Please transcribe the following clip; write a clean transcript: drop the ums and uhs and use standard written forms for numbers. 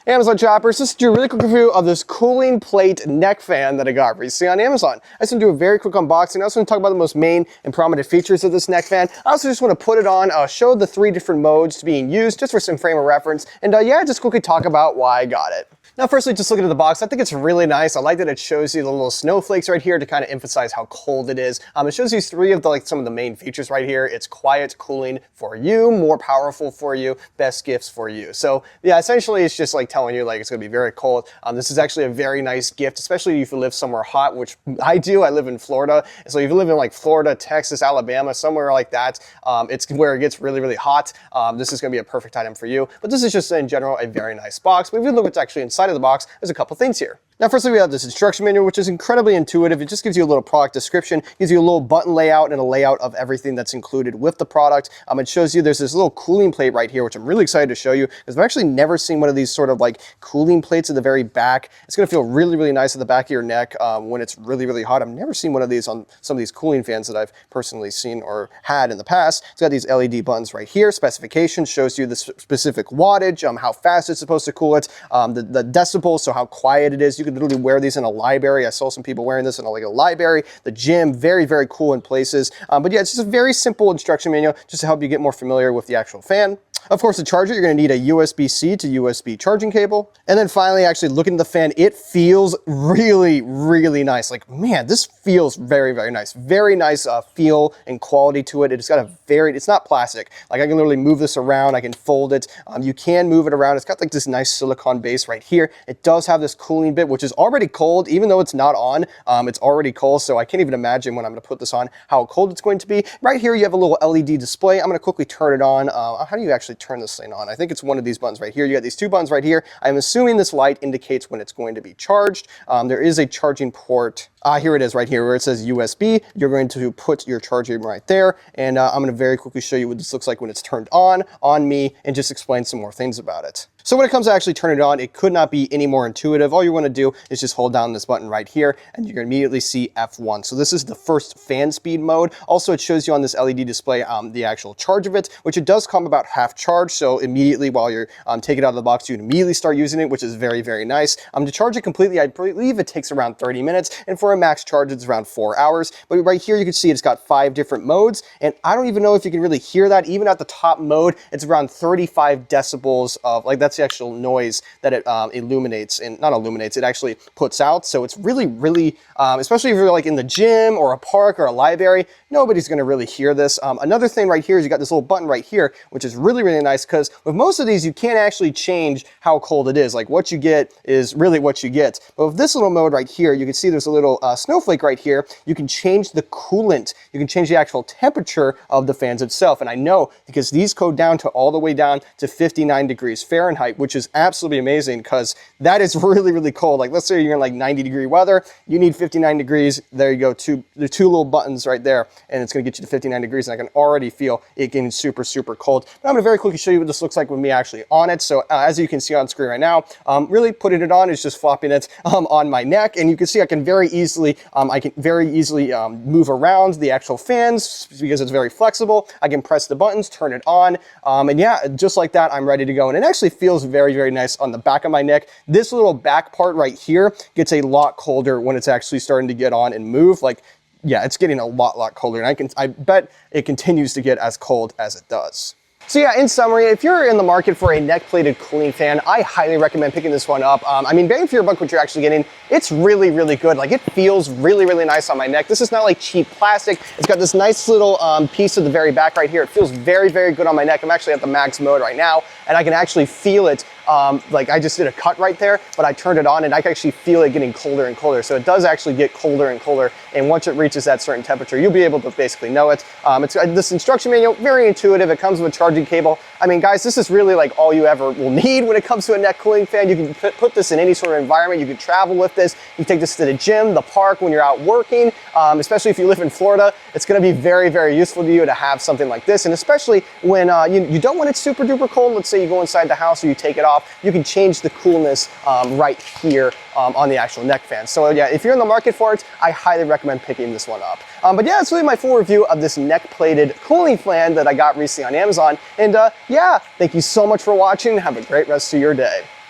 Amazon shoppers, just do a really quick review of this cooling plate neck fan that I got recently on Amazon. I just want to do a very quick unboxing. I also want to talk about the most main and prominent features of this neck fan. I also just want to put it on, show the 3 different modes being used just for some frame of reference, and yeah, just quickly talk about why I got it. Now, firstly, just looking at the box, I think it's really nice. I like that it shows you the little snowflakes right here to kind of emphasize how cold it is. It shows you 3 of the some of the main features right here. It's quiet cooling for you, more powerful for you, best gifts for you. So yeah, essentially it's just like telling you like it's gonna be very cold. This is actually a very nice gift, especially if you live somewhere hot, which I do. I live in Florida. So if you live in like Florida, Texas, Alabama, somewhere like that, it's where it gets really, really hot. This is gonna be a perfect item for you. But this is just in general a very nice box. But if you look what's actually inside of the box, there's a couple things here. Now, firstly, we have this instruction manual, which is incredibly intuitive. It just gives you a little product description, gives you a little button layout and a layout of everything that's included with the product. It shows you there's this little cooling plate right here, which I'm really excited to show you because I've actually never seen one of these sort of like cooling plates at the very back. It's going to feel really, really nice at the back of your neck when it's really, really hot. I've never seen one of these on some of these cooling fans that I've personally seen or had in the past. It's got these LED buttons right here. Specifications shows you the specific wattage, how fast it's supposed to cool it, the decibels, so how quiet it is. You could literally wear these in a library. I saw some people wearing this in like a library, the gym, very, very cool in places. But yeah, it's just a very simple instruction manual just to help you get more familiar with the actual fan. Of course, the charger, you're going to need a USB-C to USB charging cable. And then finally, actually looking at the fan, it feels really, really nice. Like, man, this feels very, very nice. Very nice feel and quality to it. It's got a it's not plastic. Like I can literally move this around. I can fold it. You can move it around. It's got like this nice silicone base right here. It does have this cooling bit, which is already cold, even though it's not on. It's already cold. So I can't even imagine when I'm going to put this on how cold it's going to be. Right here, you have a little LED display. I'm going to quickly turn it on. How do you actually turn this thing on? I think it's one of these buttons right here. You got these 2 buttons right here. I'm assuming this light indicates when it's going to be charged. There is a charging port. Here it is right here where it says USB. You're going to put your charger right there. And I'm going to very quickly show you what this looks like when it's turned on me and just explain some more things about it. So when it comes to actually turning it on, it could not be any more intuitive. All you want to do is just hold down this button right here and you're going to immediately see F1. So this is the first fan speed mode. Also, it shows you on this LED display the actual charge of it, which it does come about half charge. So immediately while you're taking it out of the box, you can immediately start using it, which is very, very nice. To charge it completely, I believe it takes around 30 minutes. And for a max charge, it's around 4 hours. But right here, you can see it's got 5 different modes. And I don't even know if you can really hear that. Even at the top mode, it's around 35 decibels of, like, that's the actual noise that it illuminates, and not illuminates, it actually puts out. So it's really, really, especially if you're like in the gym or a park or a library, nobody's going to really hear this. Another thing right here is you got this little button right here, which is really, really nice because with most of these, you can't actually change how cold it is. Like what you get is really what you get. But with this little mode right here, you can see there's a little snowflake right here. You can change the coolant. You can change the actual temperature of the fans itself. And I know because these go down to all the way down to 59 degrees Fahrenheit, which is absolutely amazing because that is really, really cold. Like let's say you're in like 90-degree weather, you need 59 degrees. There you go, the 2 little buttons right there, and it's going to get you to 59 degrees. And I can already feel it getting super, super cold. But I'm going to very quickly show you what this looks like with me actually on it. So as you can see on screen right now, really putting it on is just flopping it on my neck, and you can see I can very easily move around the actual fans because it's very flexible. I can press the buttons, turn it on, and yeah, just like that, I'm ready to go. And it actually feels very, very nice on the back of my neck. This little back part right here gets a lot colder when it's actually starting to get on and move. Like, yeah, it's getting a lot colder, and I bet it continues to get as cold as it does. So yeah, in summary, if you're in the market for a neck-plated cooling fan, I highly recommend picking this one up. I mean, bang for your buck, what you're actually getting, it's really, really good. Like, it feels really, really nice on my neck. This is not like cheap plastic. It's got this nice little piece at the very back right here. It feels very, very good on my neck. I'm actually at the max mode right now, and I can actually feel it. Like I just did a cut right there, but I turned it on and I can actually feel it getting colder and colder. So it does actually get colder and colder. And once it reaches that certain temperature, you'll be able to basically know it. It's this instruction manual, very intuitive. It comes with a charging cable. I mean, guys, this is really like all you ever will need when it comes to a neck cooling fan. You can put this in any sort of environment. You can travel with this. You can take this to the gym, the park, when you're out working, especially if you live in Florida. It's going to be very, very useful to you to have something like this. And especially when you don't want it super duper cold. Let's say you go inside the house or you take it off. You can change the coolness right here on the actual neck fan. So yeah, if you're in the market for it, I highly recommend picking this one up. But yeah, that's really my full review of this neck-plated cooling fan that I got recently on Amazon. And yeah, thank you so much for watching. Have a great rest of your day.